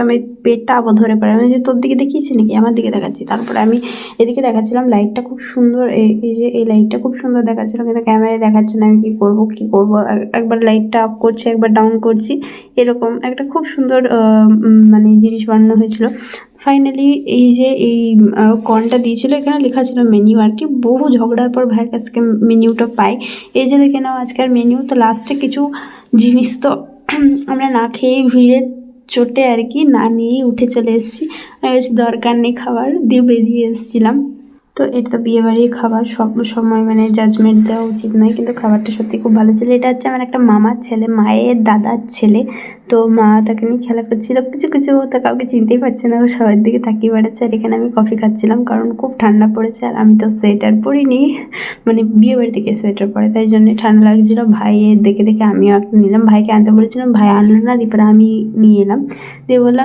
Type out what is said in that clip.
আমি পেটটা আবার ধরে পড়ে, আমি যে তোর দিকে দেখিয়েছি নাকি, আমার দিকে দেখাচ্ছি। তারপরে আমি এদিকে দেখাচ্ছিলাম, লাইটটা খুব সুন্দর, এই যে এই লাইটটা খুব সুন্দর দেখাচ্ছিল, কিন্তু ক্যামেরায় দেখাচ্ছে না। আমি কি করব, একবার লাইটটা আপ করছি, একবার ডাউন করছি, এরকম একটা খুব সুন্দর মানে জিনিস বানানো হয়েছিল। ফাইনালি এই যে এই কর্নটা দিয়েছিল, এখানে লেখা ছিল মেনিউ আর কি। বহু ঝগড়ার পর ভাইয়ের কাছ থেকে মেনিউটা পাই। এই যে দেখে নাও আজকের মেনিউ। তো লাস্টে কিছু জিনিস তো আমরা না খেয়েই ভিড়ে চোটে আর কি না নিয়েই উঠে চলে এসেছি। আমি বলছি দরকার নেই খাবার, দিয়ে বেরিয়ে এসেছিলাম। তো এটা তো বিয়েবাড়ির খাবার, সব সময় মানে জাজমেন্ট দেওয়া উচিত নয়, কিন্তু খাবারটা সত্যি খুব ভালো ছিল। এটা হচ্ছে আমার একটা মামার ছেলে, মায়ের দাদার ছেলে। তো মা তাকে নিয়ে খেলা করছিল, কিছু কিছু তো কাউকে চিনতেই পারছে না, ও সবার দিকে তাকিয়ে বেড়াচ্ছে। আর এখানে আমি কফি খাচ্ছিলাম, কারণ খুব ঠান্ডা পড়েছে, আর আমি তো সোয়েটার পরিনি, মানে বিয়েবাড়ি থেকে সোয়েটার পরে, তাই জন্য ঠান্ডা লাগছিল। ভাইয়ের দেখে দেখে আমিও একটা নিলাম, ভাইকে আনতে বলেছিলাম, ভাই আনলো না, দিয়ে পরে আমি নিয়ে এলাম। দিয়ে বললাম